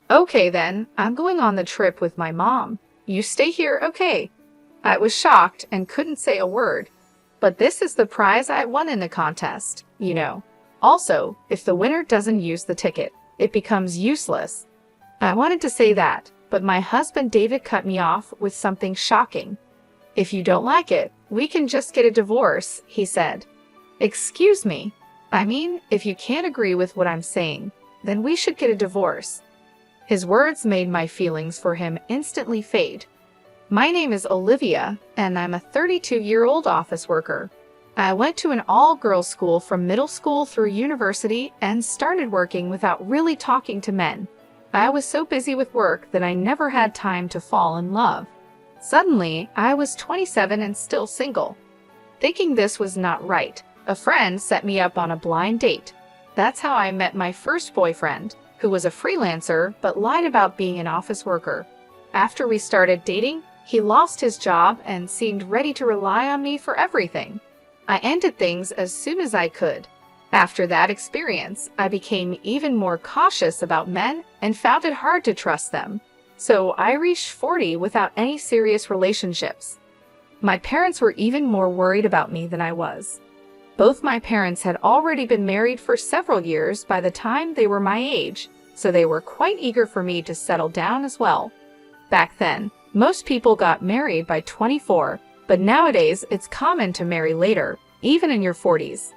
Okay then, I'm going on the trip with my mom. You stay here, okay? I was shocked and couldn't say a word. But this is the prize I won in the contest, you know. Also, if the winner doesn't use the ticket, it becomes useless. I wanted to say that, but my husband David cut me off with something shocking. If you don't like it, we can just get a divorce, he said. Excuse me. I mean, if you can't agree with what I'm saying, then we should get a divorce. His words made my feelings for him instantly fade. My name is Olivia, and I'm a 32-year-old office worker. I went to an all-girls school from middle school through university and started working without really talking to men. I was so busy with work that I never had time to fall in love. Suddenly, I was 27 and still single. Thinking this was not right, a friend set me up on a blind date. That's how I met my first boyfriend, who was a freelancer but lied about being an office worker. After we started dating, he lost his job and seemed ready to rely on me for everything. I ended things as soon as I could. After that experience, I became even more cautious about men and found it hard to trust them. So I reached 40 without any serious relationships. My parents were even more worried about me than I was. Both my parents had already been married for several years by the time they were my age, so they were quite eager for me to settle down as well. Back then, most people got married by 24, but nowadays it's common to marry later, even in your 40s.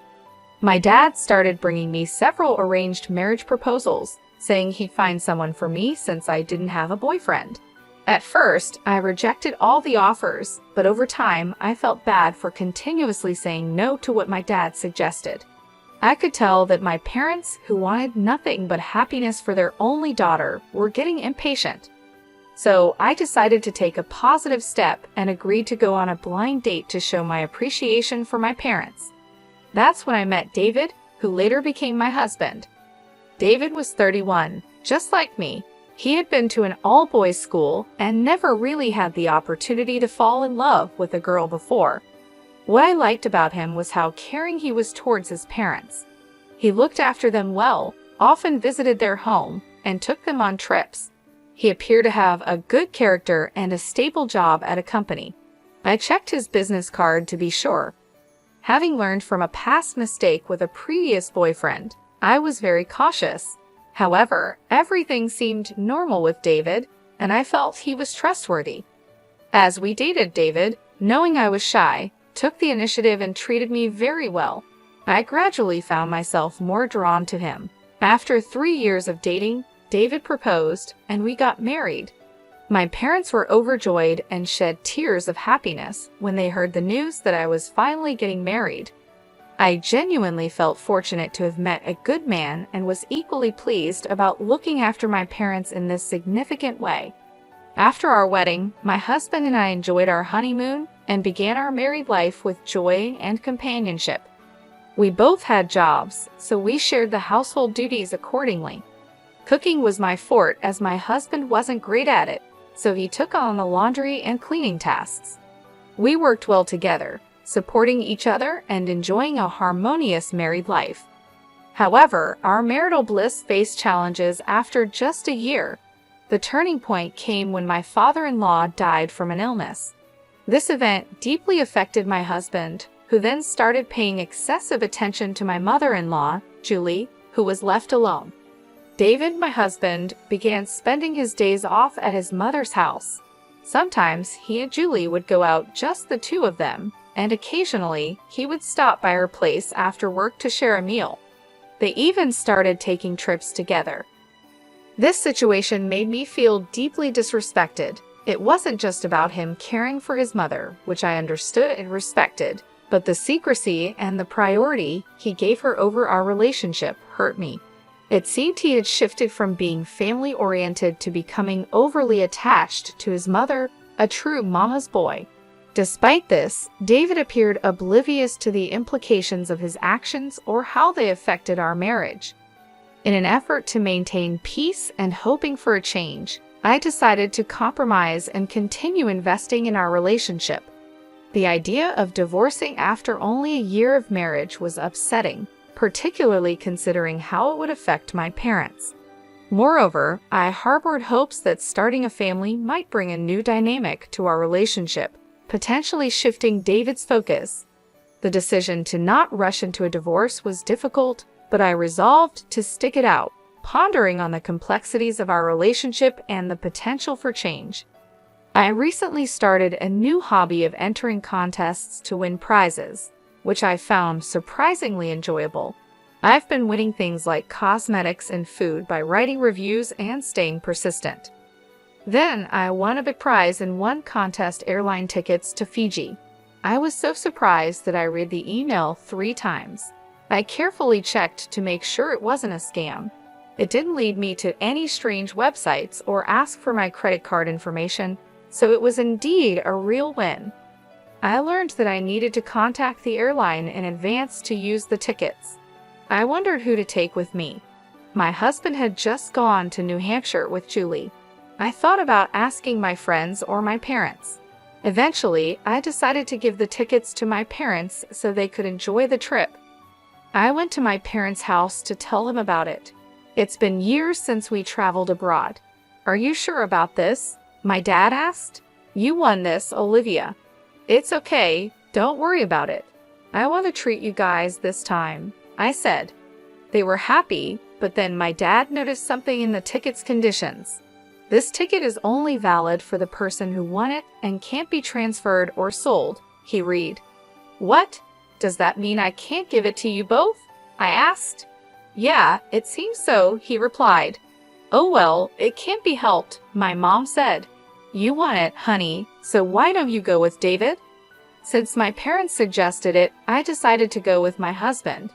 My dad started bringing me several arranged marriage proposals, saying he'd find someone for me since I didn't have a boyfriend. At first, I rejected all the offers, but over time, I felt bad for continuously saying no to what my dad suggested. I could tell that my parents, who wanted nothing but happiness for their only daughter, were getting impatient. So I decided to take a positive step and agreed to go on a blind date to show my appreciation for my parents. That's when I met David, who later became my husband. David was 31, just like me. He had been to an all-boys school and never really had the opportunity to fall in love with a girl before. What I liked about him was how caring he was towards his parents. He looked after them well, often visited their home, and took them on trips. He appeared to have a good character and a stable job at a company. I checked his business card to be sure. Having learned from a past mistake with a previous boyfriend, I was very cautious. However, everything seemed normal with David, and I felt he was trustworthy. As we dated, David, knowing I was shy, took the initiative and treated me very well. I gradually found myself more drawn to him. After 3 years of dating, David proposed, and we got married. My parents were overjoyed and shed tears of happiness when they heard the news that I was finally getting married. I genuinely felt fortunate to have met a good man and was equally pleased about looking after my parents in this significant way. After our wedding, my husband and I enjoyed our honeymoon and began our married life with joy and companionship. We both had jobs, so we shared the household duties accordingly. Cooking was my forte as my husband wasn't great at it, so he took on the laundry and cleaning tasks. We worked well together, supporting each other and enjoying a harmonious married life. However, our marital bliss faced challenges after just a year. The turning point came when my father-in-law died from an illness. This event deeply affected my husband, who then started paying excessive attention to my mother-in-law, Julie, who was left alone. David, my husband, began spending his days off at his mother's house. Sometimes he and Julie would go out, just the two of them, and occasionally he would stop by her place after work to share a meal. They even started taking trips together. This situation made me feel deeply disrespected. It wasn't just about him caring for his mother, which I understood and respected, but the secrecy and the priority he gave her over our relationship hurt me. It seemed he had shifted from being family-oriented to becoming overly attached to his mother, a true mama's boy. Despite this, David appeared oblivious to the implications of his actions or how they affected our marriage. In an effort to maintain peace and hoping for a change, I decided to compromise and continue investing in our relationship. The idea of divorcing after only a year of marriage was upsetting, particularly considering how it would affect my parents. Moreover, I harbored hopes that starting a family might bring a new dynamic to our relationship, potentially shifting David's focus. The decision to not rush into a divorce was difficult, but I resolved to stick it out, pondering on the complexities of our relationship and the potential for change. I recently started a new hobby of entering contests to win prizes, which I found surprisingly enjoyable. I've been winning things like cosmetics and food by writing reviews and staying persistent. Then I won a big prize and won contest airline tickets to Fiji. I was so surprised that I read the email 3 times. I carefully checked to make sure it wasn't a scam. It didn't lead me to any strange websites or ask for my credit card information, so it was indeed a real win. I learned that I needed to contact the airline in advance to use the tickets. I wondered who to take with me. My husband had just gone to New Hampshire with Julie. I thought about asking my friends or my parents. Eventually, I decided to give the tickets to my parents so they could enjoy the trip. I went to my parents' house to tell them about it. It's been years since we traveled abroad. "Are you sure about this?" my dad asked. "You won this, Olivia." "It's okay, don't worry about it. I want to treat you guys this time," I said. They were happy, but then my dad noticed something in the ticket's conditions. "This ticket is only valid for the person who won it and can't be transferred or sold," he read. "What? Does that mean I can't give it to you both?" I asked. "Yeah, it seems so," he replied. "Oh well, it can't be helped," my mom said. "You won it, honey, so why don't you go with David?" Since my parents suggested it, I decided to go with my husband.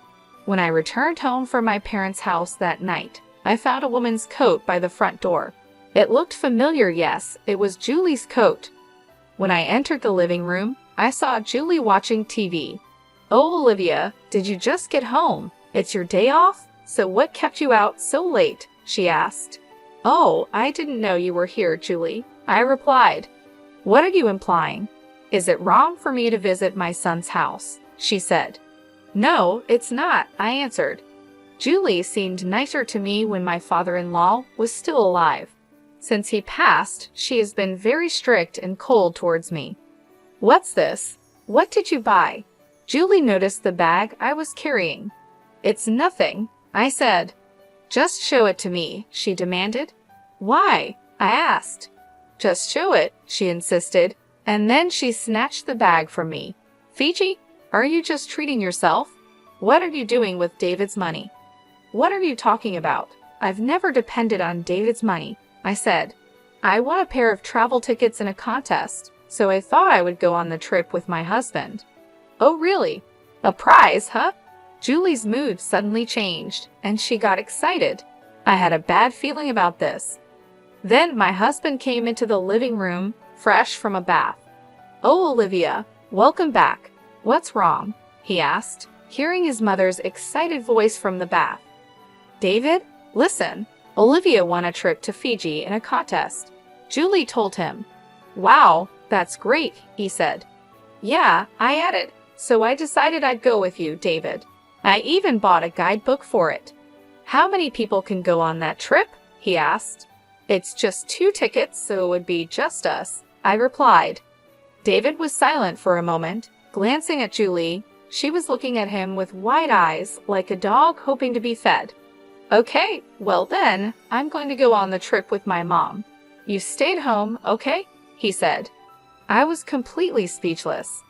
When I returned home from my parents' house that night, I found a woman's coat by the front door. It looked familiar, yes, it was Julie's coat. When I entered the living room, I saw Julie watching TV. "Oh, Olivia, did you just get home? It's your day off? So what kept you out so late?" she asked. "Oh, I didn't know you were here, Julie," I replied. "What are you implying? Is it wrong for me to visit my son's house?" she said. "No, it's not," I answered. Julie seemed nicer to me when my father-in-law was still alive. Since he passed, she has been very strict and cold towards me. "What's this? What did you buy?" Julie noticed the bag I was carrying. "It's nothing," I said. "Just show it to me," she demanded. "Why?" I asked. "Just show it," she insisted, and then she snatched the bag from me. "Fiji, are you just treating yourself? What are you doing with David's money?" "What are you talking about? I've never depended on David's money," I said. "I won a pair of travel tickets in a contest, so I thought I would go on the trip with my husband." "Oh, really? A prize, huh?" Julie's mood suddenly changed, and she got excited. I had a bad feeling about this. Then my husband came into the living room, fresh from a bath. "Oh, Olivia, welcome back. What's wrong?" he asked, hearing his mother's excited voice from the bath. "David, listen. Olivia won a trip to Fiji in a contest," Julie told him. "Wow, that's great," he said. "Yeah," I added, "so I decided I'd go with you, David. I even bought a guidebook for it." "How many people can go on that trip?" he asked. "It's just 2 tickets, so it would be just us," I replied. David was silent for a moment, glancing at Julie. She was looking at him with wide eyes, like a dog hoping to be fed. "Okay, well then, I'm going to go on the trip with my mom. You stayed home, okay?" he said. I was completely speechless.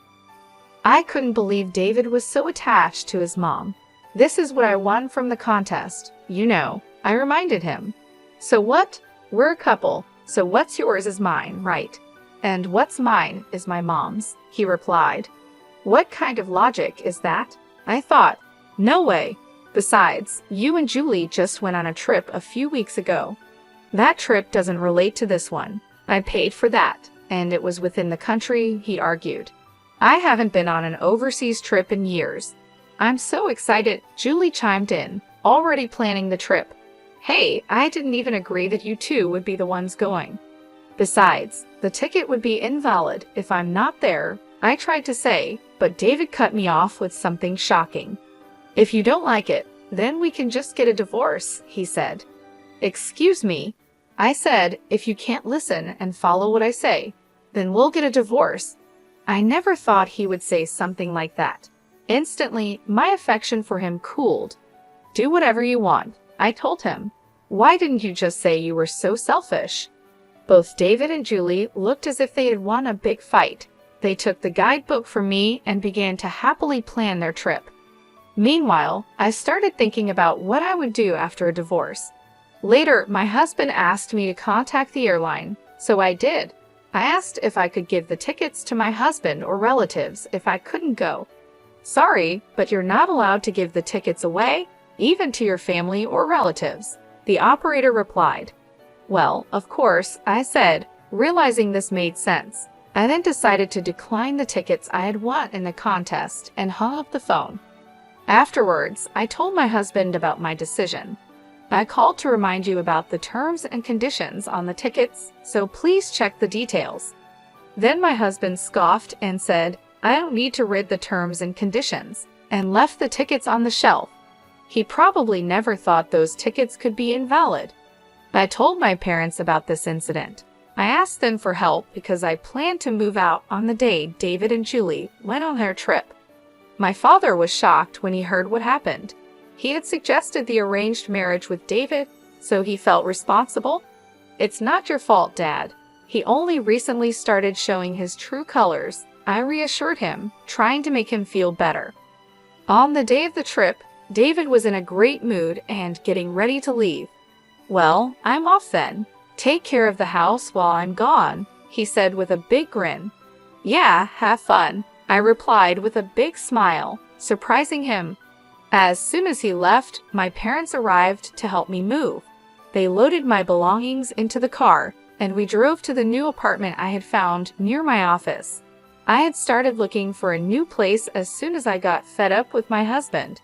I couldn't believe David was so attached to his mom. "This is what I won from the contest, you know," I reminded him. "So what? We're a couple, so what's yours is mine, right? And what's mine is my mom's," he replied. What kind of logic is that? I thought. No way. Besides, you and Julie just went on a trip a few weeks ago. That trip doesn't relate to this one. I paid for that, and it was within the country, he argued. I haven't been on an overseas trip in years. I'm so excited, Julie chimed in, already planning the trip. Hey, I didn't even agree that you two would be the ones going. Besides, the ticket would be invalid if I'm not there, I tried to say, but David cut me off with something shocking. If you don't like it, then we can just get a divorce, he said. Excuse me. I said, if you can't listen and follow what I say, then we'll get a divorce. I never thought he would say something like that. Instantly, my affection for him cooled. Do whatever you want, I told him. Why didn't you just say you were so selfish? Both David and Julie looked as if they had won a big fight. They took the guidebook from me and began to happily plan their trip. Meanwhile, I started thinking about what I would do after a divorce. Later, my husband asked me to contact the airline, so I did. I asked if I could give the tickets to my husband or relatives if I couldn't go. Sorry, but you're not allowed to give the tickets away, even to your family or relatives, the operator replied. Well, of course, I said, realizing this made sense. I then decided to decline the tickets I had won in the contest and hung up the phone. Afterwards, I told my husband about my decision. I called to remind you about the terms and conditions on the tickets, so please check the details. Then my husband scoffed and said, I don't need to read the terms and conditions, and left the tickets on the shelf. He probably never thought those tickets could be invalid. I told my parents about this incident. I asked them for help because I planned to move out on the day David and Julie went on their trip. My father was shocked when he heard what happened. He had suggested the arranged marriage with David, so he felt responsible. It's not your fault, Dad. He only recently started showing his true colors, I reassured him, trying to make him feel better. On the day of the trip, David was in a great mood and getting ready to leave. Well, I'm off then. Take care of the house while I'm gone, he said with a big grin. Yeah, have fun, I replied with a big smile, surprising him. As soon as he left, my parents arrived to help me move. They loaded my belongings into the car, and we drove to the new apartment I had found near my office. I had started looking for a new place as soon as I got fed up with my husband.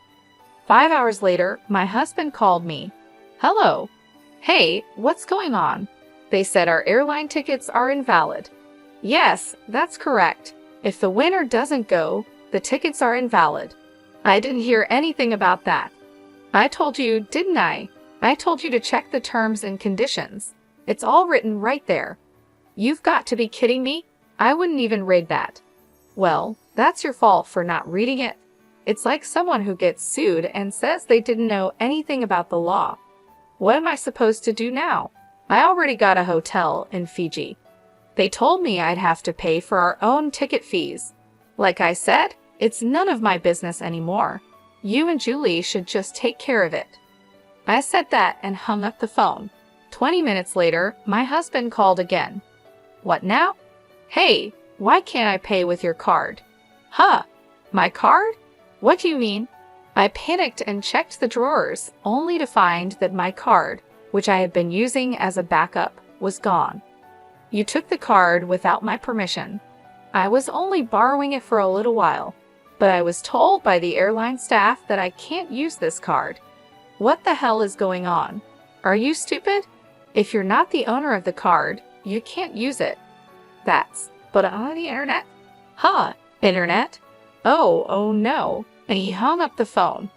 5 hours later, my husband called me. Hello. Hey, what's going on? They said our airline tickets are invalid. Yes, that's correct. If the winner doesn't go, the tickets are invalid. I didn't hear anything about that. I told you, didn't I? I told you to check the terms and conditions. It's all written right there. You've got to be kidding me. I wouldn't even read that. Well, that's your fault for not reading it. It's like someone who gets sued and says they didn't know anything about the law. What am I supposed to do now? I already got a hotel in Fiji. They told me I'd have to pay for our own ticket fees. Like I said, it's none of my business anymore. You and Julie should just take care of it. I said that and hung up the phone. 20 minutes later, my husband called again. What now? Hey, why can't I pay with your card? Huh? My card? What do you mean? I panicked and checked the drawers, only to find that my card, which I had been using as a backup, was gone. You took the card without my permission. I was only borrowing it for a little while, but I was told by the airline staff that I can't use this card. What the hell is going on? Are you stupid? If you're not the owner of the card, you can't use it. But on the internet? Huh, internet? Oh no. And he hung up the phone.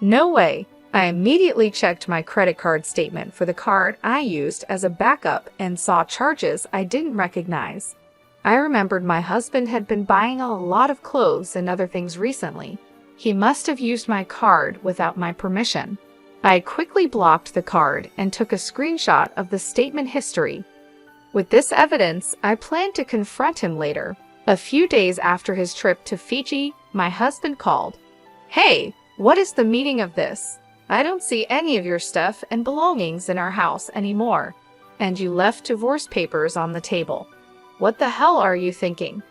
No way. I immediately checked my credit card statement for the card I used as a backup and saw charges I didn't recognize. I remembered my husband had been buying a lot of clothes and other things recently. He must have used my card without my permission. I quickly blocked the card and took a screenshot of the statement history. With this evidence, I planned to confront him later. A few days after his trip to Fiji, my husband called. Hey, what is the meaning of this? I don't see any of your stuff and belongings in our house anymore. And you left divorce papers on the table. What the hell are you thinking?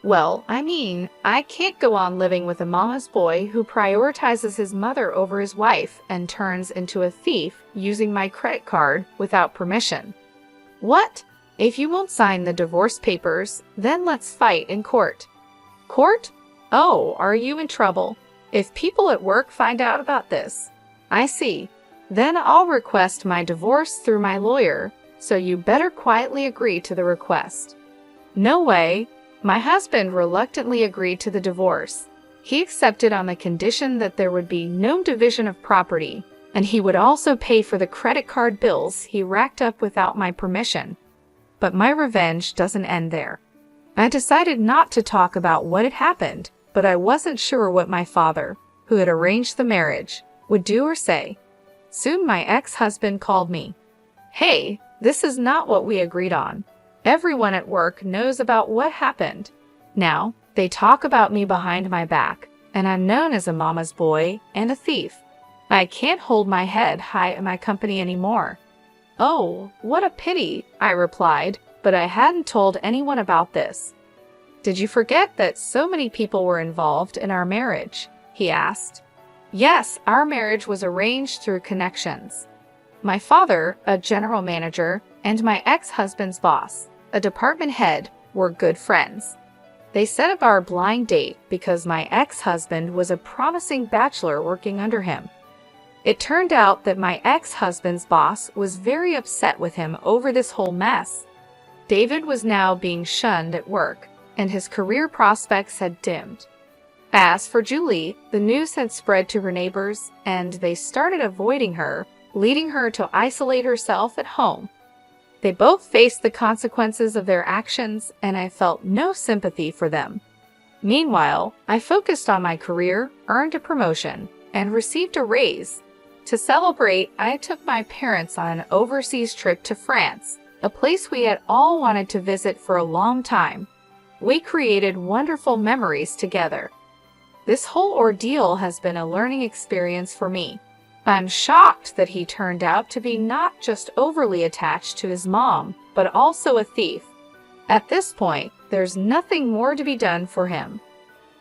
Well, I can't go on living with a mama's boy who prioritizes his mother over his wife and turns into a thief using my credit card without permission. What? If you won't sign the divorce papers, then let's fight in court. Court? Oh, are you in trouble? If people at work find out about this. I see. Then I'll request my divorce through my lawyer, so you better quietly agree to the request. No way. My husband reluctantly agreed to the divorce. He accepted on the condition that there would be no division of property. And he would also pay for the credit card bills he racked up without my permission. But my revenge doesn't end there. I decided not to talk about what had happened, but I wasn't sure what my father, who had arranged the marriage, would do or say. Soon my ex-husband called me. "Hey, this is not what we agreed on. Everyone at work knows about what happened. Now, they talk about me behind my back, and I'm known as a mama's boy and a thief. I can't hold my head high in my company anymore." "Oh, what a pity," I replied, but I hadn't told anyone about this. "Did you forget that so many people were involved in our marriage?" he asked. "Yes, our marriage was arranged through connections. My father, a general manager, and my ex-husband's boss, a department head, were good friends. They set up our blind date because my ex-husband was a promising bachelor working under him. It turned out that my ex-husband's boss was very upset with him over this whole mess. David was now being shunned at work, and his career prospects had dimmed. As for Julie, the news had spread to her neighbors, and they started avoiding her, leading her to isolate herself at home. They both faced the consequences of their actions, and I felt no sympathy for them. Meanwhile, I focused on my career, earned a promotion, and received a raise. To celebrate, I took my parents on an overseas trip to France, a place we had all wanted to visit for a long time. We created wonderful memories together. This whole ordeal has been a learning experience for me. I'm shocked that he turned out to be not just overly attached to his mom, but also a thief. At this point, there's nothing more to be done for him.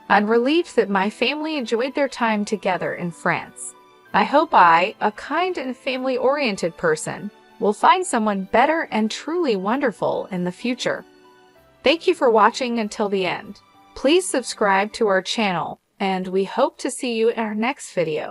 I'm relieved that my family enjoyed their time together in France. I hope I, a kind and family-oriented person, will find someone better and truly wonderful in the future. Thank you for watching until the end. Please subscribe to our channel, and we hope to see you in our next video.